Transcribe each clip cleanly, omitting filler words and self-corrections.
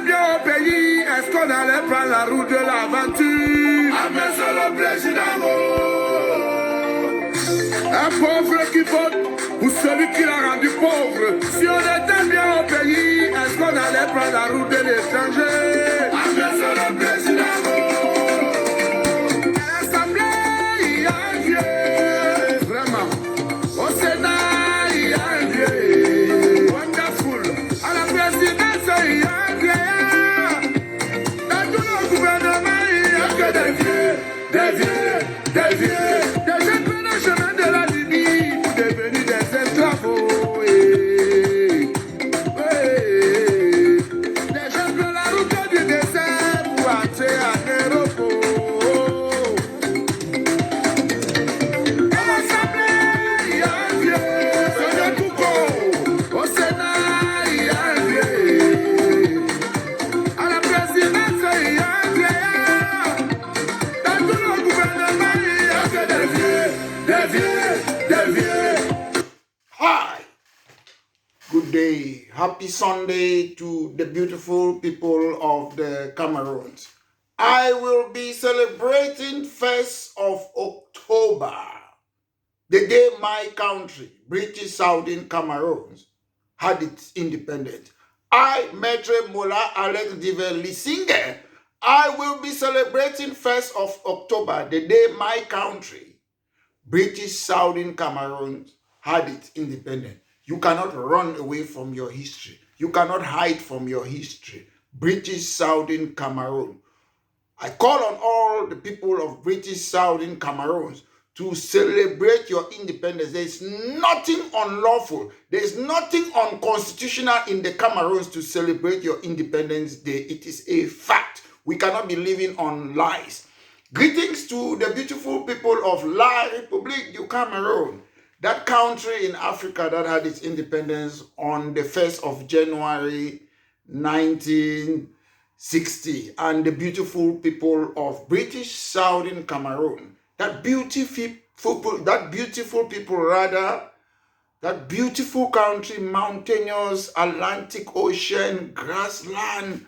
bien au pays, est-ce qu'on allait prendre la route de l'aventure? Ah, mais c'est le président. Un pauvre qui vote ou celui qui l'a rendu pauvre. Si on était bien au pays, est-ce qu'on allait prendre la route de l'étranger? Ah, mais c'est le président. À l'Assemblée, il y a un Dieu. Vraiment. Au Sénat, il y a un Dieu. Wonderful. À la présidence, il y a un Dieu. Dans tout le gouvernement, il n'y a que des dieux. Des vieux, des vieux. Des jeunes prennent le chemin de la Libye pour devenir des esclaves. Les jeunes prennent la route du désert pour entrer en Europe. À l'Assemblée, il y a un Dieu. C'est le Touco. Au Sénat, il y a un Dieu. À la présidence, il y a un Dieu. Dans tout le gouvernement, il n'y a que des vieux, des vieux, des vieux. Hi, good day. Happy Sunday to the beautiful people of the Cameroons. I will be celebrating 1st of October, the day my country, British Southern Cameroons, had its independence. I, Maitre Mola Alex Diver Lisinge, I will be celebrating 1st of October, the day my country, British Southern Cameroon, had its independence. You cannot run away from your history. You cannot hide from your history. British Southern Cameroon. I call on all the people of British Southern Cameroon to celebrate your independence. There is nothing unlawful. There is nothing unconstitutional in the Cameroons to celebrate your Independence Day. It is a fact. We cannot be living on lies. Greetings to the beautiful people of La République du Cameroon, that country in Africa that had its independence on the 1st of January 1960, and the beautiful people of British Southern Cameroon, that beautiful country, mountainous, Atlantic Ocean, grassland,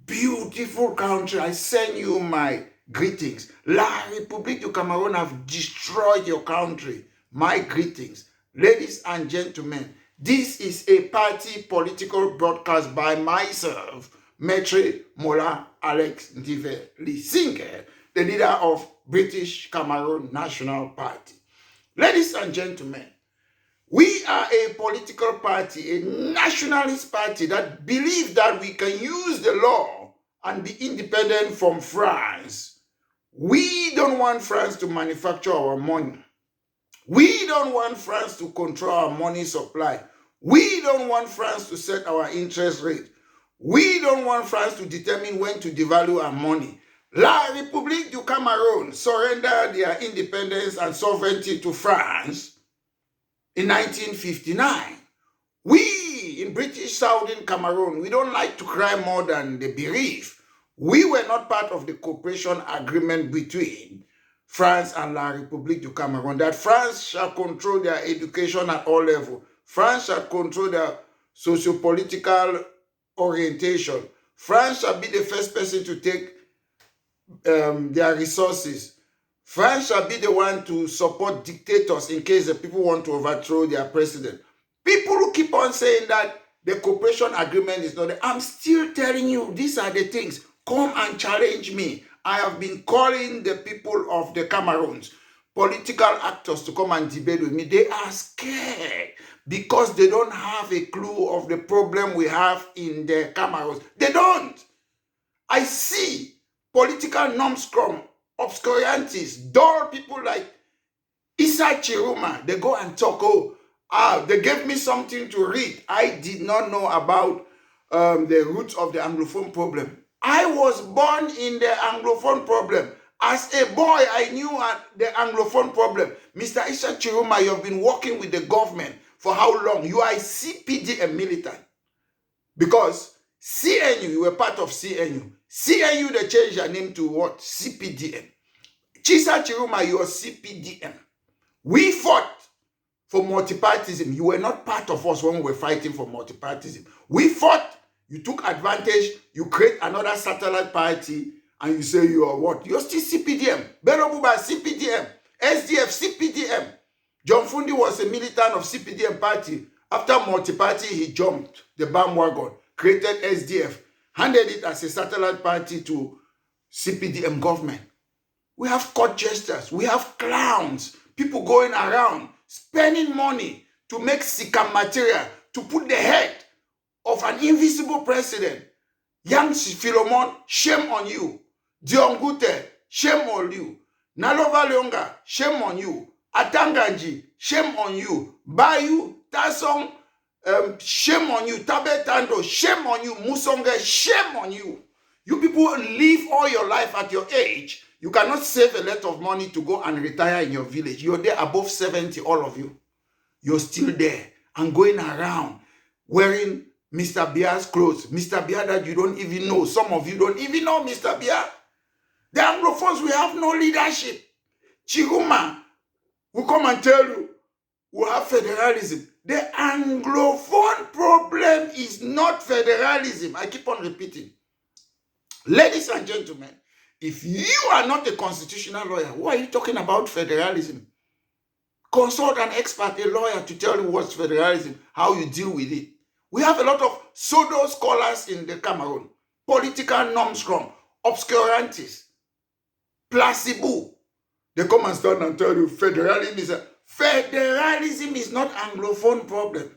beautiful country. I send you my greetings. La République du Cameroon have destroyed your country. My greetings. Ladies and gentlemen, this is a party political broadcast by myself, Maitre Mola Alex Diver Lisinge, the leader of British Cameroon National Party. Ladies and gentlemen, we are a political party, a nationalist party that believes that we can use the law and be independent from France. We don't want France to manufacture our money. We don't want France to control our money supply. We don't want France to set our interest rate. We don't want France to determine when to devalue our money. La République du Cameroon surrendered their independence and sovereignty to France in 1959. We in British Southern Cameroon, we don't like to cry more than the bereaved. We were not part of the cooperation agreement between France and La République du Cameroon, that France shall control their education at all levels. France shall control their socio-political orientation. France shall be the first person to take their resources. France shall be the one to support dictators in case the people want to overthrow their president. People who keep on saying that the cooperation agreement is not there, I'm still telling you, these are the things. Come and challenge me. I have been calling the people of the Cameroons, political actors, to come and debate with me. They are scared because they don't have a clue of the problem we have in the Cameroons. They don't. I see political numbskull, obscurantists, dull people like Issa Chiruma. They go and talk, they gave me something to read. I did not know about the roots of the Anglophone problem. I was born in the Anglophone problem. As a boy, I knew the Anglophone problem. Mr. Issa Chiruma, you have been working with the government for how long? You are a CPDM militant. Because CNU, you were part of CNU. CNU, they changed their name to what? CPDM. Chisa Chiruma, you are CPDM. We fought for multipartyism. You were not part of us when we were fighting for multipartyism. We fought You took advantage, you create another satellite party, and you say you are what? You're still CPDM. Berobuba, CPDM. SDF, CPDM. John Fundi was a militant of CPDM party. After multi-party, he jumped the bandwagon, created SDF, handed it as a satellite party to CPDM government. We have court jesters, we have clowns, people going around, spending money to make scam material, to put the head of an invisible president. Young Philemon, shame on you. Dion Gute, shame on you. Nalova Leonga, shame on you. Atanganji, shame on you. Bayu, Tasong, shame on you. Tabetando, shame on you. Musonge, shame on you. You people live all your life at your age. You cannot save a lot of money to go and retire in your village. You're there above 70, all of you. You're still there and going around wearing Mr. Bia's clothes. Mr. Bia that you don't even know. Some of you don't even know Mr. Bia. The Anglophones, we have no leadership. Chiguma will come and tell you we have federalism. The Anglophone problem is not federalism. I keep on repeating. Ladies and gentlemen, if you are not a constitutional lawyer, why are you talking about federalism? Consult an expert, a lawyer, to tell you what's federalism, how you deal with it. We have a lot of pseudo scholars in the Cameroon, political norms from obscurantists, placebo. They come and stand and tell you federalism is not Anglophone problem.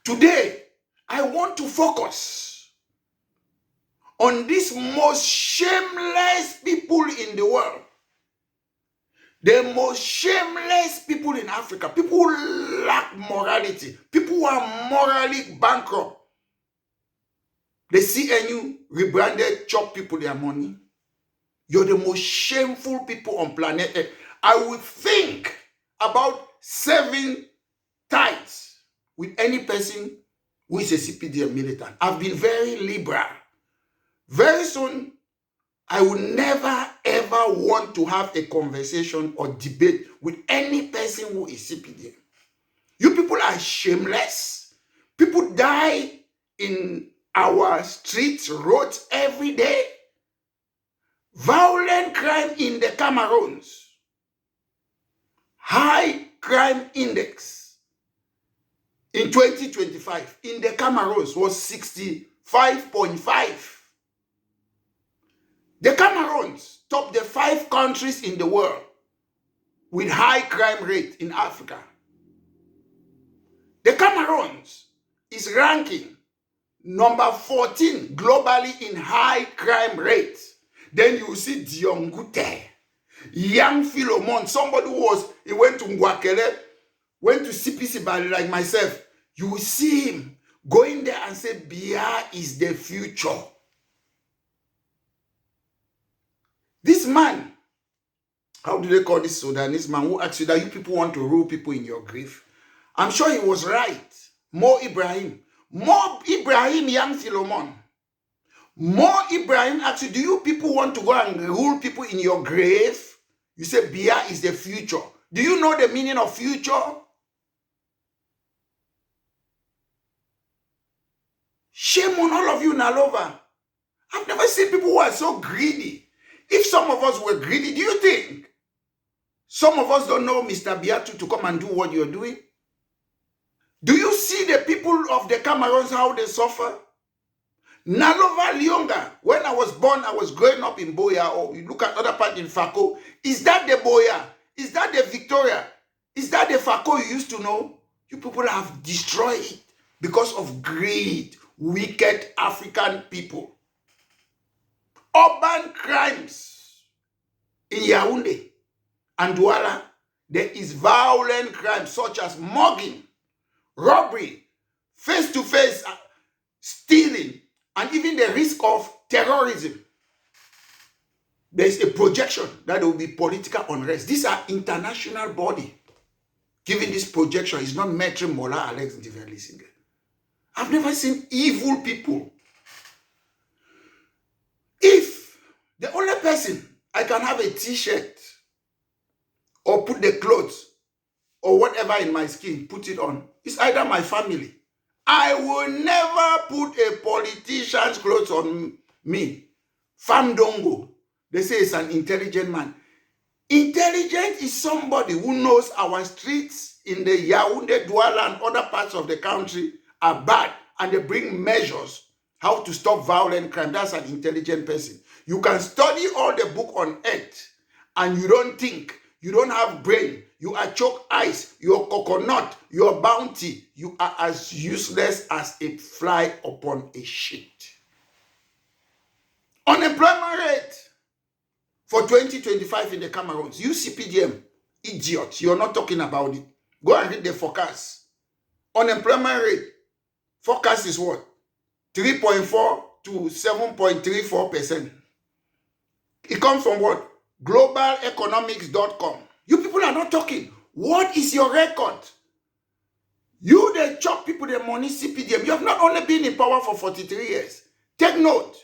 Today, I want to focus on these most shameless people in the world. The most shameless people in Africa. People who lack morality. People who are morally bankrupt. The CNU rebranded, chop people their money. You're the most shameful people on planet Earth. I would think about 7 times with any person who is a CPDM militant. I've been very liberal. Very soon, I will never ever want to have a conversation or debate with any person who is CPDM. You people are shameless. People die in our streets, roads every day. Violent crime in the Cameroons. High crime index in 2025 in the Cameroons was 65.5. The Cameroons top the 5 countries in the world with high crime rate in Africa. The Cameroons is ranking number 14 globally in high crime rate. Then you see Dion Gute, young Philemon, somebody he went to Ngwakele, went to CPC Bali like myself. You will see him going there and say, Bia is the future. This man, how do they call this Sudanese man who asked you that you people want to rule people in your grief? I'm sure he was right. Mo Ibrahim, young Philemon. Mo Ibrahim asked you, do you people want to go and rule people in your grave? You say Bia is the future. Do you know the meaning of future? Shame on all of you, Nalova. I've never seen people who are so greedy. If some of us were greedy, do you think some of us don't know Mr. Biatu to come and do what you're doing? Do you see the people of the Cameroons, how they suffer? Nalova Lionga, when I was born, I was growing up in Boya, or you look at other part in Fako. Is that the Boya? Is that the Victoria? Is that the Fako you used to know? You people have destroyed it because of greed, wicked African people. Urban crimes in Yaoundé and Douala, there is violent crimes such as mugging, robbery, face-to-face stealing, and even the risk of terrorism. There is a projection that there will be political unrest. These are international bodies giving this projection. It's not Maître Mola Alex Ndivelisinger. I've never seen evil people. If the only person I can have a t-shirt or put the clothes or whatever in my skin, put it on. It's either my family. I will never put a politician's clothes on me. Famdongo. They say it's an intelligent man. Intelligent is somebody who knows our streets in the Yaoundé, Douala, and other parts of the country are bad, and they bring measures how to stop violent crime. That's an intelligent person. You can study all the book on earth, and you don't think, you don't have brain, you are chalk ice, you're coconut, you're bounty, you are as useless as a fly upon a sheet. Unemployment rate for 2025 in the Cameroons. You CPDM, idiot, you're not talking about it. Go and read the forecast. Unemployment rate, forecast is what? 3.4 to 7.34%. It comes from what? globaleconomics.com. You people are not talking. What is your record? You, the chop people, the money, CPDM. You have not only been in power for 43 years. Take note.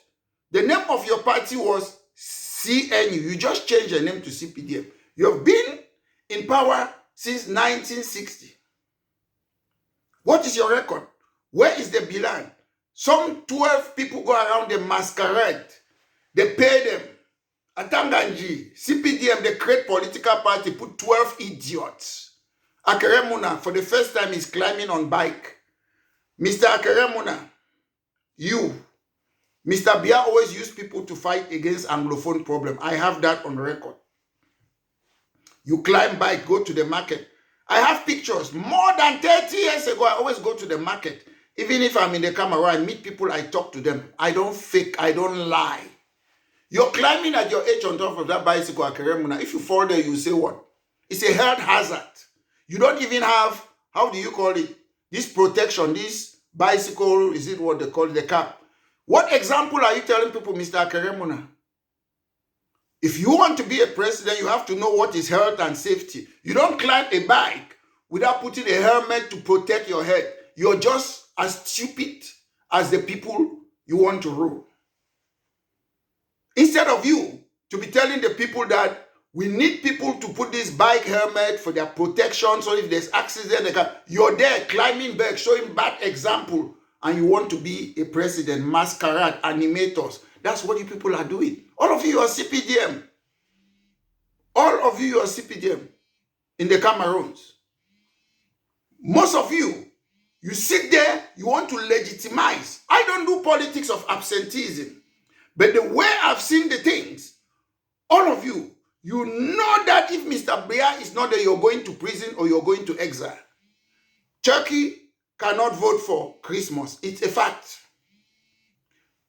The name of your party was CNU. You just changed your name to CPDM. You have been in power since 1960. What is your record? Where is the bilan? Some 12 people go around the masquerade. They pay them. Atanganji, CPDM, the great political party, put 12 idiots. Akeremuna, for the first time, is climbing on bike. Mr. Akeremuna, you, Mr. Bia always used people to fight against Anglophone problem. I have that on record. You climb bike, go to the market. I have pictures. More than 30 years ago, I always go to the market. Even if I'm in the Cameroon, I meet people, I talk to them. I don't fake, I don't lie. You're climbing at your age on top of that bicycle, Akeremuna. If you fall there, you say what? It's a health hazard. You don't even have, how do you call it? This protection, this bicycle, is it what they call it, the cap? What example are you telling people, Mr. Akeremuna? If you want to be a president, you have to know what is health and safety. You don't climb a bike without putting a helmet to protect your head. You're just as stupid as the people you want to rule. Instead of you to be telling the people that we need people to put this bike helmet for their protection, so if there's accident, they can, you're there climbing back, showing bad example, and you want to be a president, masquerade, animators. That's what you people are doing. All of you are CPDM. All of you are CPDM in the Cameroons. Most of you, you sit there, you want to legitimize. I don't do politics of absenteeism. But the way I've seen the things, all of you, you know that if Mr. Bia is not there, you're going to prison or you're going to exile. Turkey cannot vote for Christmas. It's a fact.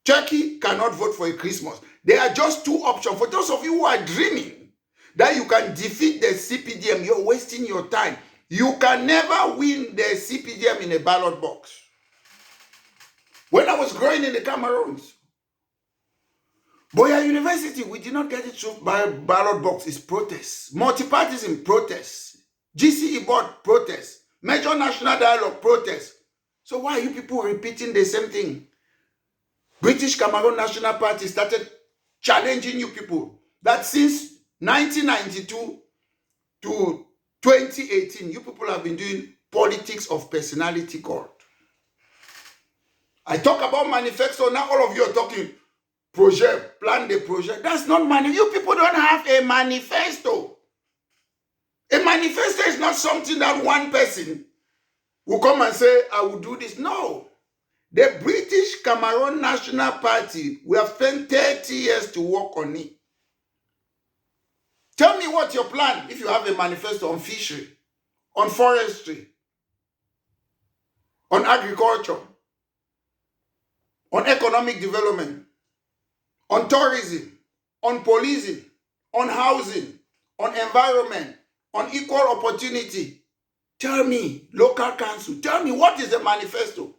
Turkey cannot vote for a Christmas. There are just two options. For those of you who are dreaming that you can defeat the CPDM, you're wasting your time. You can never win the CPDM in a ballot box. When I was growing in the Cameroons, Boya University, we did not get it through by ballot box. It's protests. Multi-partism, protests. GCE board, protests. Major National Dialogue, protests. So why are you people repeating the same thing? British Cameroon National Party started challenging you people that since 1992 to 2018, you people have been doing politics of personality cult. I talk about manifesto, now all of you are talking project, plan the project. That's not money. You people don't have a manifesto. A manifesto is not something that one person will come and say, I will do this. No. The British Cameroon National Party, we have spent 30 years to work on it. Tell me what's your plan if you have a manifesto on fishery, on forestry, on agriculture, on economic development, on tourism, on policing, on housing, on environment, on equal opportunity. Tell me, local council, tell me what is the manifesto?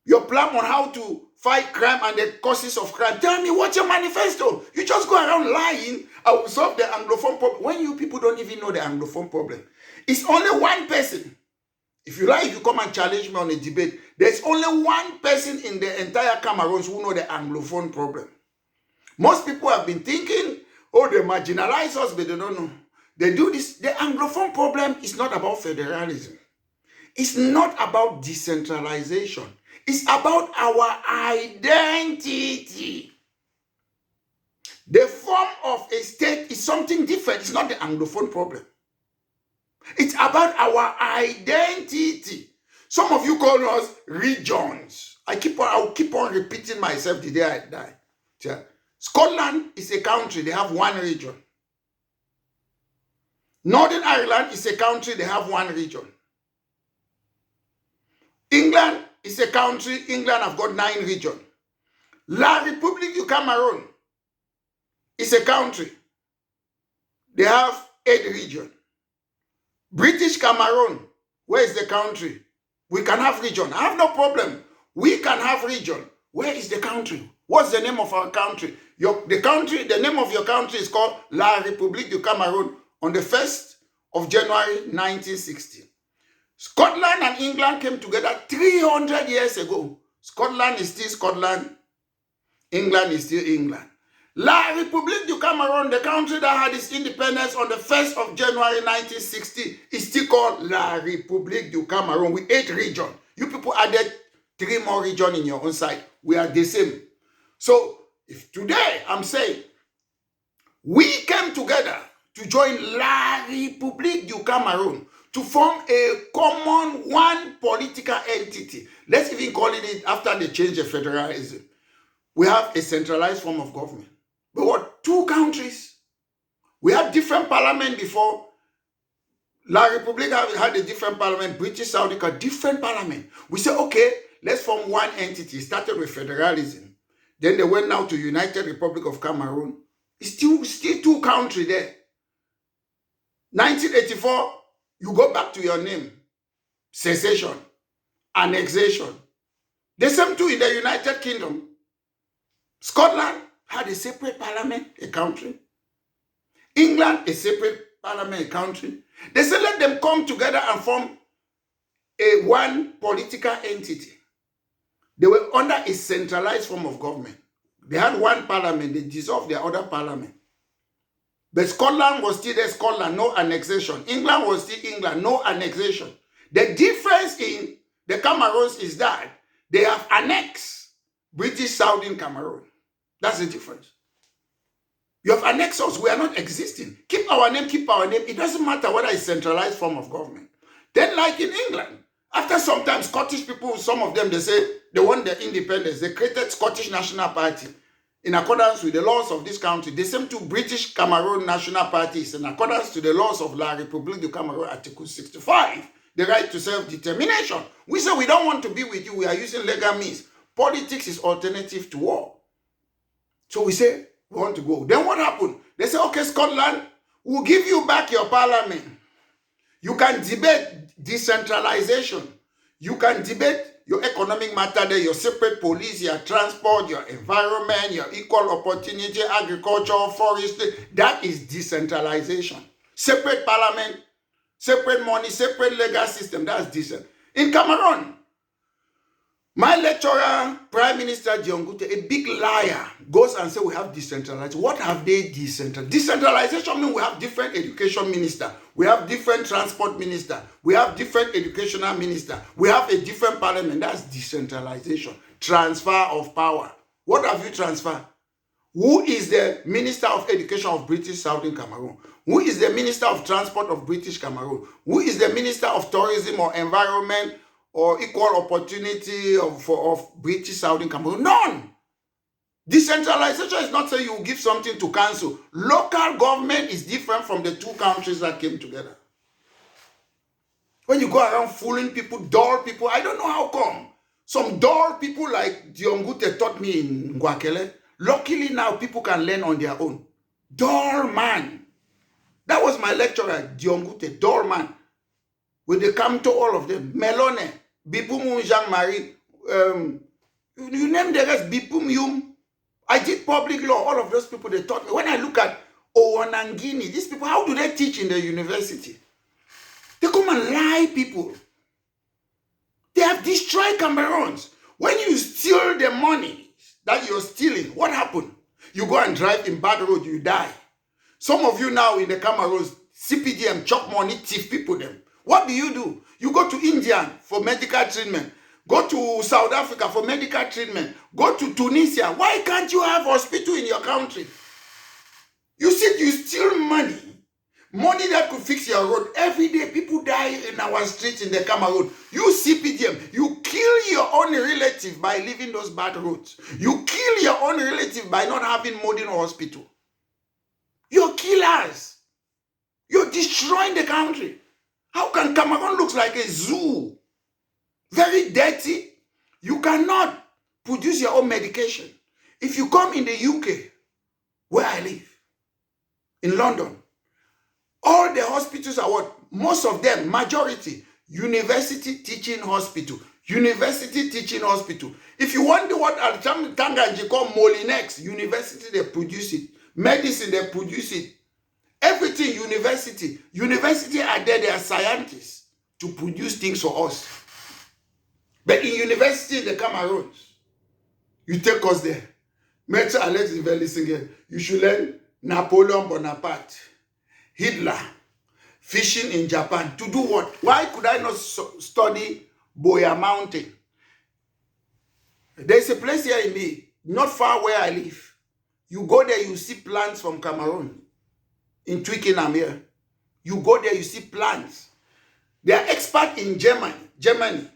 Your plan on how to fight crime and the causes of crime. Tell me what's your manifesto. You just go around lying, I will solve the Anglophone problem. When you people don't even know the Anglophone problem. It's only one person. If you like, you come and challenge me on a debate. There's only one person in the entire Cameroons who know the Anglophone problem. Most people have been thinking, oh, they marginalize us, but they don't know. They do this. The Anglophone problem is not about federalism. It's not about decentralization. It's about our identity. The form of a state is something different. It's not the Anglophone problem. It's about our identity. Some of you call us regions. I'll keep on repeating myself the day I die. Yeah. Scotland is a country. They have one region. Northern Ireland is a country. They have one region. England is a country. England have got 9 regions. La République du Cameroon is a country. They have 8 regions. British Cameroon, where is the country? We can have region. I have no problem. We can have region. Where is the country? What's the name of our country? The name of your country is called La République du Cameroon on the 1st of January 1960. Scotland and England came together 300 years ago. Scotland is still Scotland. England is still England. La République du Cameroon, the country that had its independence on the 1st of January 1960, is still called La République du Cameroon with 8 regions. You people added 3 more regions in your own side. We are the same. So, if today I'm saying, we came together to join La République du Cameroon to form a common one political entity. Let's even call it after they changed the federalism. We have a centralized form of government. But what? 2 countries. We had different parliament before. La République had a different parliament. British South Africa, different parliament. We said, okay, let's form one entity. It started with federalism. Then they went now to United Republic of Cameroon. It's still 2 countries there. 1984, you go back to your name. Secession. Annexation. The same too in the United Kingdom. Scotland had a separate parliament, a country. England, a separate parliament, a country. They said let them come together and form a one political entity. They were under a centralized form of government. They had one parliament, they dissolved their other parliament. But Scotland was still there, Scotland, no annexation. England was still England, no annexation. The difference in the Cameroons is that they have annexed British Southern Cameroon. That's the difference. You have annexed us. We are not existing. Keep our name, keep our name. It doesn't matter whether it's centralized form of government. Then like in England, after some time, Scottish people, some of them, they say they want their independence. They created Scottish National Party in accordance with the laws of this country. The same to British Cameroon National Parties in accordance to the laws of La République du Cameroon, Article 65, the right to self-determination. We say we don't want to be with you. We are using legal means. Politics is alternative to war. So we say, we want to go. Then what happened? They say, okay, Scotland, we'll give you back your parliament. You can debate decentralization. You can debate your economic matter there, your separate police, your transport, your environment, your equal opportunity, agriculture, forestry. That is decentralization. Separate parliament, separate money, separate legal system. That's decent. In Cameroon, my lecturer, Prime Minister Diongute, a big liar, goes and says we have decentralized. What have they decentralized? Decentralization means we have different education minister. We have different transport minister. We have different educational minister. We have a different parliament. That's decentralization. Transfer of power. What have you transferred? Who is the Minister of Education of British Southern Cameroon? Who is the Minister of Transport of British Cameroon? Who is the Minister of Tourism or Environment or Equal Opportunity of British Southern Cameroon? None. Decentralization is not saying you give something to council. Local government is different from the 2 countries that came together. When you go around fooling people, dull people, I don't know how come. Some dull people like Diongute taught me in Ngwakele. Luckily now people can learn on their own. Dull man. That was my lecturer, Diongute, dull man. When they come to all of them, Melone, Bipum Jean-Marie, you name the rest, Bipum Yum. I did public law, all of those people, they taught me. When I look at Owanangini, these people, how do they teach in the university? They come and lie people. They have destroyed Cameroons. When you steal the money that you're stealing, what happened? You go and drive in bad road, you die. Some of you now in the Cameroons, CPDM, chop money, thief people them. What do? You go to India for medical treatment. Go to South Africa for medical treatment. Go to Tunisia. Why can't you have hospital in your country? You said you steal money. Money that could fix your road. Every day people die in our streets in the Cameroon. You CPDM, you kill your own relative by leaving those bad roads. You kill your own relative by not having modern hospital. You're killers. You're destroying the country. How can Cameroon look like a zoo? Very dirty. You cannot produce your own medication. If you come in the UK, where I live, in London, all the hospitals are what? Most of them, majority, university teaching hospital. University teaching hospital. If you wonder what Tanganji call Molinex, university, they produce it. Medicine, they produce it. Everything, university. University are there, they are scientists to produce things for us. But in university, in the Cameroons, you take us there. Metro Alex is very listening. You should learn Napoleon Bonaparte, Hitler, fishing in Japan. To do what? Why could I not study Boya Mountain? There's a place here in me, not far where I live. You go there, you see plants from Cameroon. In Twickenham here. You go there, you see plants. They are expert in Germany.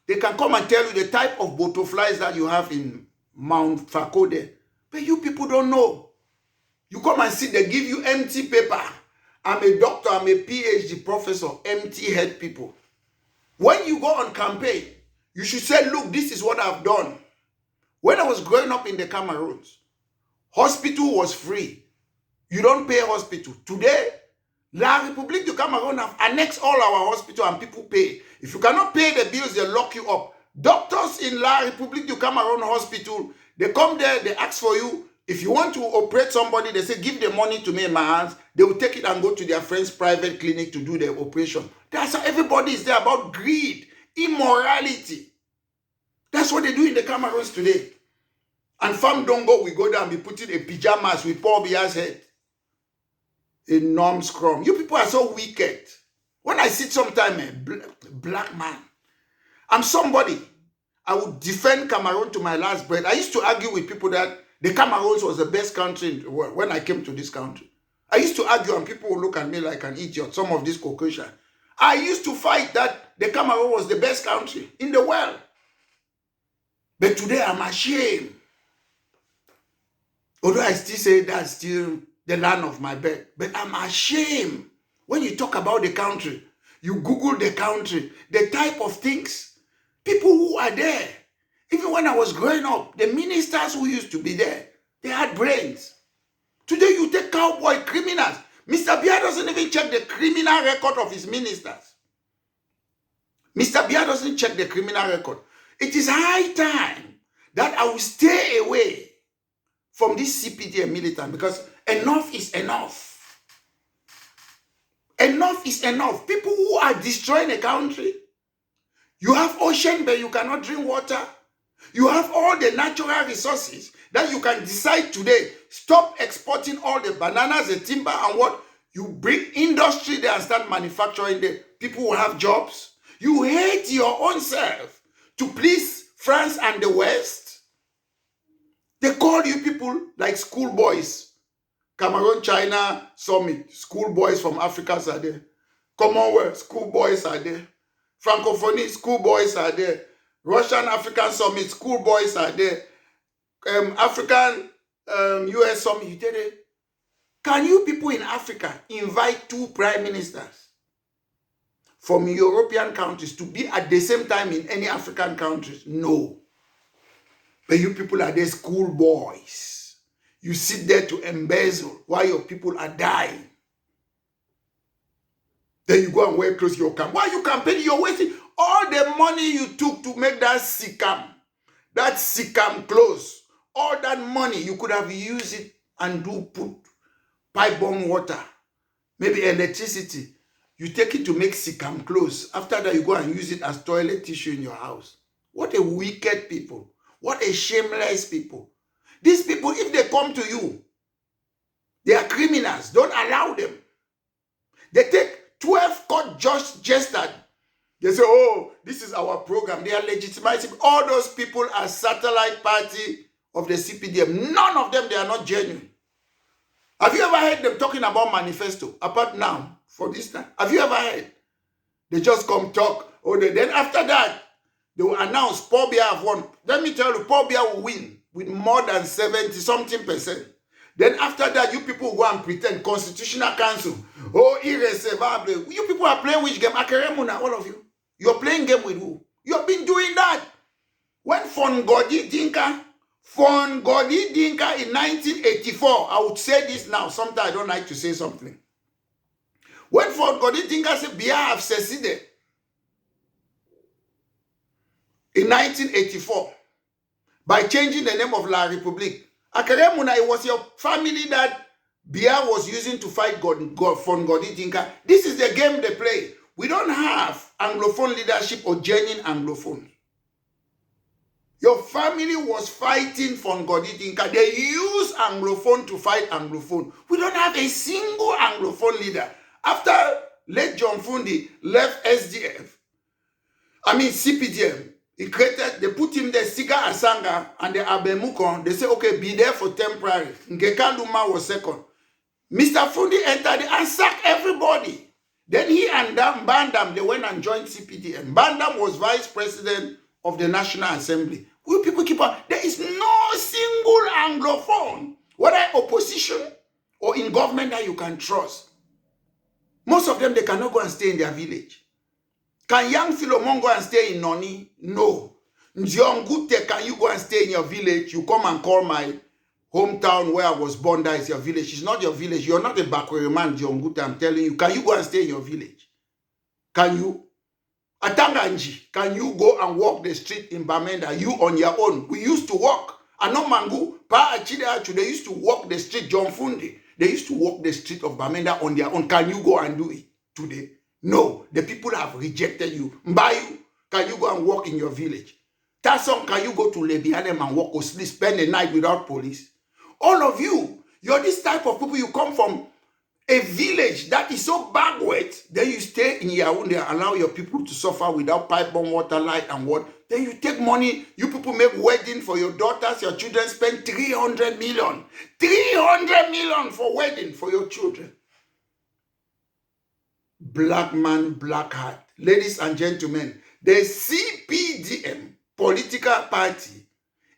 They can come and tell you the type of butterflies that you have in Mount Fako there. But you people don't know. You come and see, they give you empty paper. I'm a doctor, I'm a PhD professor, empty head people. When you go on campaign, you should say, look, this is what I've done. When I was growing up in the Cameroons, hospital was free. You don't pay hospital. Today, La République du Cameroon have annexed all our hospital and people pay. If you cannot pay the bills, they lock you up. Doctors in La République du Cameroon hospital, they come there, they ask for you. If you want to operate somebody, they say, give the money to me in my hands. They will take it and go to their friend's private clinic to do their operation. That's how everybody is there, about greed, immorality. That's what they do in the Cameroons today. And Fam Dongo, we go down, we put in a pajamas with Paul Biya's head. A norm scrum. You people are so wicked. When I sit sometime, a black man, I'm somebody. I would defend Cameroon to my last breath. I used to argue with people that the Cameroons was the best country in the world when I came to this country. I used to argue and people would look at me like an idiot, some of these Caucasians. I used to fight that the Cameroon was the best country in the world. But today I'm ashamed. Although I still say that's still the land of my birth. But I'm ashamed when you talk about the country. You Google the country, the type of things, people who are there. Even when I was growing up, the ministers who used to be there, they had brains. Today you take cowboy criminals. Mr. Biya doesn't even check the criminal record of his ministers. Mr. Biya doesn't check the criminal record. It is high time that I will stay away from this CPDM militant because enough is enough. Enough is enough. People who are destroying a country. You have ocean, but you cannot drink water. You have all the natural resources that you can decide today. Stop exporting all the bananas, the timber, and what? You bring industry there and start manufacturing there. People will have jobs. You hate your own self to please France and the West. They call you people like schoolboys. Cameroon, China Summit, schoolboys from Africa are there. Commonwealth, schoolboys are there. Francophonie, schoolboys are there. Russian African Summit, schoolboys are there. African US Summit, you did it. Can you people in Africa invite 2 prime ministers from European countries to be at the same time in any African countries? No. But you people are there schoolboys. You sit there to embezzle while your people are dying. Then you go and wear clothes your camp. Why you campaigning? You're wasting all the money you took to make that sikam clothes. All that money, you could have used it and put pipe bomb water, maybe electricity. You take it to make sikam clothes. After that, you go and use it as toilet tissue in your house. What a wicked people. What a shameless people. These people, if they come to you, they are criminals. Don't allow them. They take 12 court jesters. They say, oh, this is our program. They are legitimizing. All those people are satellite party of the CPDM. None of them, they are not genuine. Have you ever heard them talking about manifesto? Apart now, for this time. Have you ever heard? They just come talk. Oh, then after that, they will announce Paul Biya have won. Let me tell you, Paul Biya will win with more than 70-something%. Then after that, you people will go and pretend Constitutional Council. Oh, irreservable. You people are playing which game? Akeremuna, all of you. You're playing game with who? You've been doing that. When Fongodi Dinka in 1984, I would say this now. Sometimes I don't like to say something. When Fongodi Dinka said Biya have seceded in 1984 by changing the name of La République, Akeremuna, it was your family that Biya was using to fight Fongodi Dinka. This is the game they play. We don't have Anglophone leadership or genuine Anglophone. Your family was fighting Fongodi Dinka. They use Anglophone to fight Anglophone. We don't have a single Anglophone leader. After late John Fundi left CPDM, they put him there, Siga Asanga and the Abemukon. They say, okay, be there for temporary. Ngekanduma was second. Mr. Fundi entered and sacked everybody. Then he and Bandam, they went and joined CPDM. Bandam was vice president of the National Assembly. We people keep on. There is no single Anglophone, whether opposition or in government, that you can trust. Most of them, they cannot go and stay in their village. Can young Philomon go and stay in Noni? No. Njiongute, can you go and stay in your village? You come and call my hometown where I was born, that is your village. It's not your village. You're not a Bakwere man, Njiongute, I'm telling you. Can you go and stay in your village? Can you? Atanganji, can you go and walk the street in Bamenda? You on your own. We used to walk. Anomangu, Pa Achide Achu, they used to walk the street, John Fundi. They used to walk the street of Bamenda on their own. Can you go and do it today? No. The people have rejected you. Mbayu, can you go and walk in your village? Tasson, can you go to Lebianem and walk or sleep, spend the night without police? All of you, you're this type of people. You come from a village that is so backward, then you stay in Yaoundé and allow your people to suffer without pipe bomb, water, light, and what? Then you take money, you people make wedding for your daughters, your children, spend 300 million. 300 million for wedding for your children. Black man, black heart. Ladies and gentlemen, the CPDM political party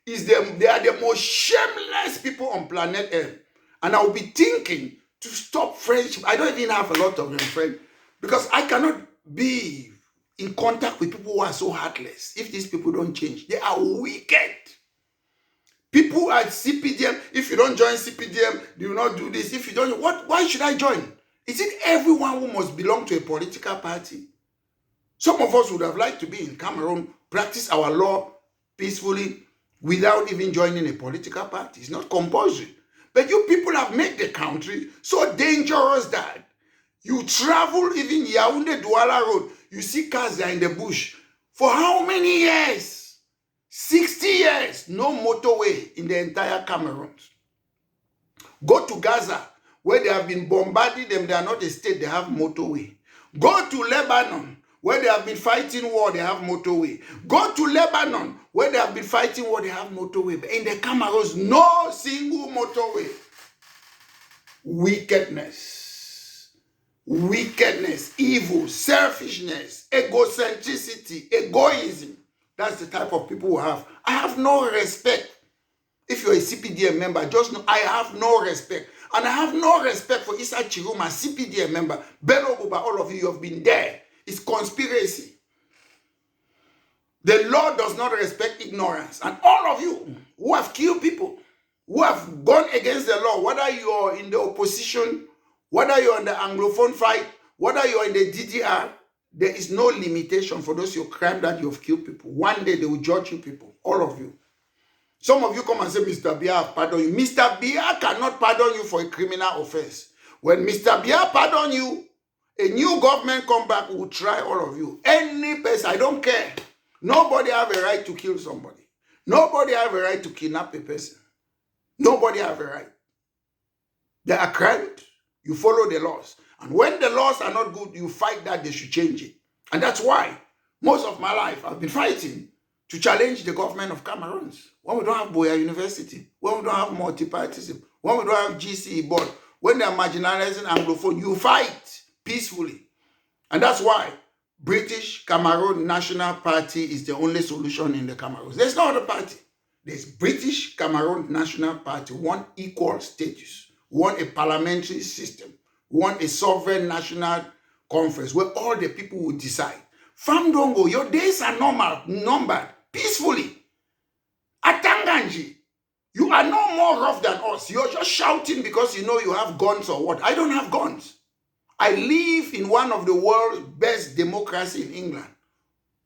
they are the most shameless people on planet Earth. And I will be thinking to stop friendship. I don't even have a lot of them friends because I cannot be in contact with people who are so heartless. If these people don't change, they are wicked. People at CPDM, if you don't join CPDM, do not do this. If you don't, why should I join? Is it everyone who must belong to a political party? Some of us would have liked to be in Cameroon, practice our law peacefully without even joining a political party. It's not compulsory. But you people have made the country so dangerous that you travel even Yaoundé-Douala Road. You see cars there in the bush. For how many years? 60 years. No motorway in the entire Cameroon. Go to Gaza, where they have been bombarding them. They are not a state. They have motorway. Go to Lebanon, where they have been fighting war. They have motorway. Go to Lebanon, where they have been fighting war. They have motorway. But in the Cameroons, no single motorway. Wickedness, evil, selfishness, egocentricity, egoism. That's the type of people we have. I have no respect. If you're a CPDM member, just know I have no respect. And I have no respect for Issa Chiruma, CPDM member. Bello Buba, all of you have been there. It's conspiracy. The law does not respect ignorance. And all of you who have killed people, who have gone against the law, whether you're in the opposition, whether you're in the Anglophone fight, whether you're in the DDR, there is no limitation for those your crime that you have killed people. One day they will judge you people, all of you. Some of you come and say, Mr. Biya have pardoned you. Mr. Biya cannot pardon you for a criminal offense. When Mr. Biya pardon you, a new government come back, will try all of you. Any person, I don't care. Nobody have a right to kill somebody. Nobody have a right to kidnap a person. Nobody have a right. They are crimes. You follow the laws. And when the laws are not good, you fight that they should change it. And that's why most of my life I've been fighting to challenge the government of Cameroons. When we don't have Boya University, when we don't have multipartyism, when we don't have GCE board, when they are marginalizing Anglophone, you fight peacefully. And that's why British Cameroon National Party is the only solution in the Cameroons. There's no other party. There's British Cameroon National Party, one equal status, one a parliamentary system, one a sovereign national conference where all the people will decide. Famdongo, your days are numbered peacefully. Atanganji, you are no more rough than us. You're just shouting because you know you have guns or what. I don't have guns. I live in one of the world's best democracy in England.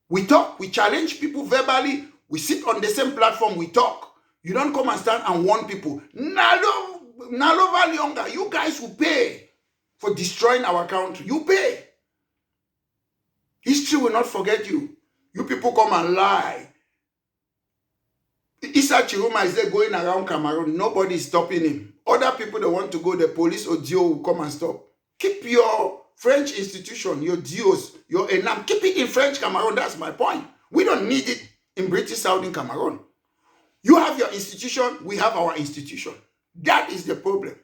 We talk, we challenge people verbally, we sit on the same platform, we talk. You don't come and stand and warn people. Nalo Valyonga, you guys will pay for destroying our country. You pay. History will not forget you. You people come and lie. Issa Chiruma is there going around Cameroon. Nobody is stopping him. Other people that want to go, the police or DO will come and stop. Keep your French institution, your DOs, your ENAM, keep it in French Cameroon. That's my point. We don't need it in British Southern Cameroon. You have your institution, we have our institution. That is the problem.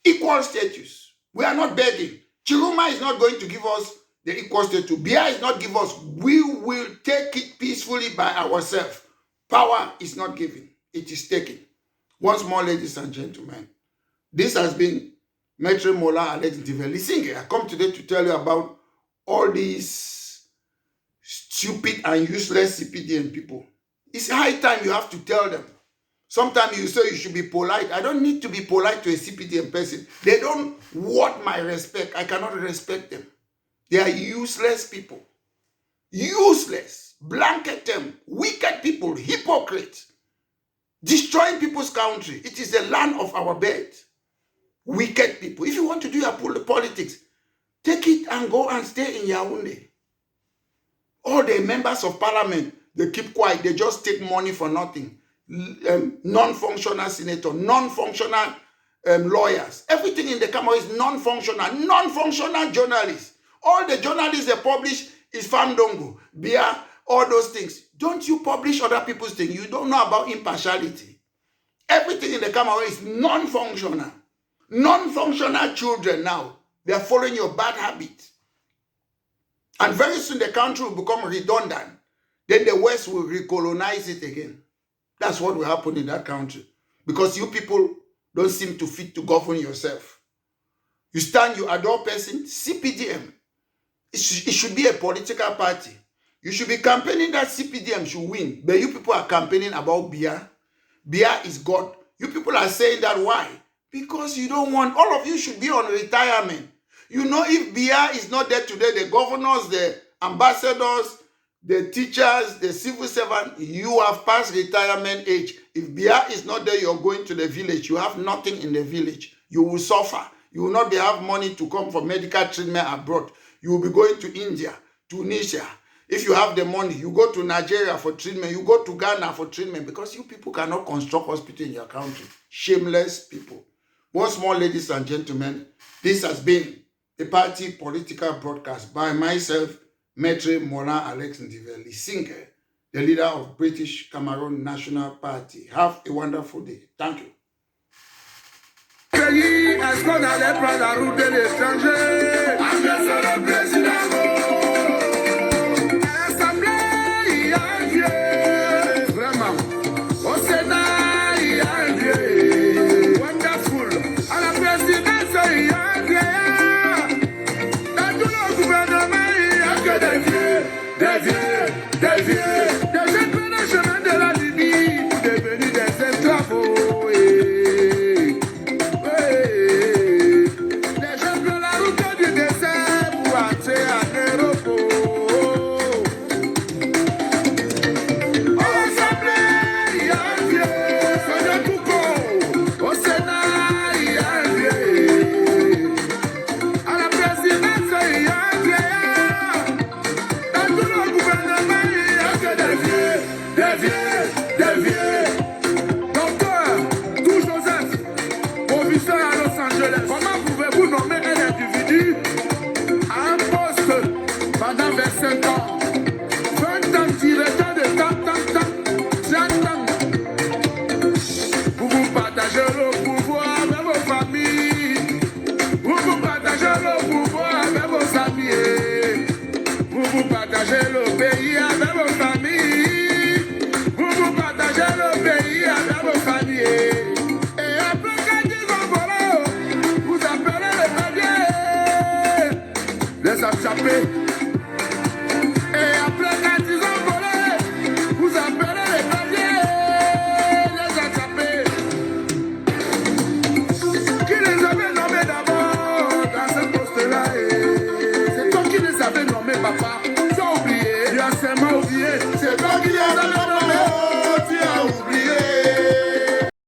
Equal status. We are not begging. Chiruma is not going to give us the equal status. Bia is not give us. We will take it peacefully by ourselves. Power is not given. It is taken. Once more, ladies and gentlemen, this has been Maitre Mola Alex Ndiveli. I come today to tell you about all these stupid and useless CPDM people. It's high time you have to tell them. Sometimes you say you should be polite. I don't need to be polite to a CPDM person. They don't want my respect. I cannot respect them. They are useless people. Useless. Blanket them. Wicked people. Hypocrites. Destroying people's country. It is the land of our bed. Wicked people. If you want to do your politics, take it and go and stay in Yaoundé. All the members of parliament, they keep quiet. They just take money for nothing. Non-functional senator, non-functional lawyers. Everything in the Cameroon is non-functional. Non-functional journalists. All the journalists they publish is Famdongo, Bia, all those things. Don't you publish other people's things? You don't know about impartiality. Everything in the Cameroon is non-functional. Non-functional children now. They are following your bad habit. And very soon the country will become redundant. Then the West will recolonize it again. That's what will happen in that country. Because you people don't seem to fit to govern yourself. You stand, you adore person, CPDM. It should be a political party. You should be campaigning that CPDM should win. But you people are campaigning about Bia. Bia is God. You people are saying that why? Because you don't want, all of you should be on retirement. You know, if Bia is not there today, the governors, the ambassadors, the teachers, the civil servants, you have passed retirement age. If Bia is not there, you're going to the village. You have nothing in the village. You will suffer. You will not have money to come for medical treatment abroad. You will be going to India, Tunisia. If you have the money, you go to Nigeria for treatment. You go to Ghana for treatment because you people cannot construct hospital in your country. Shameless people. Once more, ladies and gentlemen, this has been a party political broadcast by myself, Maitre Mola Alex Ndiveli, singer, the leader of British Cameroon National Party. Have a wonderful day. Thank you. Est-ce qu'on allait prendre la route de l'étranger? Le président. À l'Assemblée, il y a un Dieu. Vraiment. Au Sénat, il y a un Dieu. Wonderful. À la présidence, il y a un Dieu. Dans tout le gouvernement, il n'y a que des dieux. Des vieux, des vieux. Des jeunes prennent le chemin de la Libye pour devenir des esclaves. Comment pouvez-vous nommer un individu partagez le pays avec vos familles. Vous partagez le pays avec vos familles. Et après quand ils ont volé, vous appelez les papiers. Les attraper.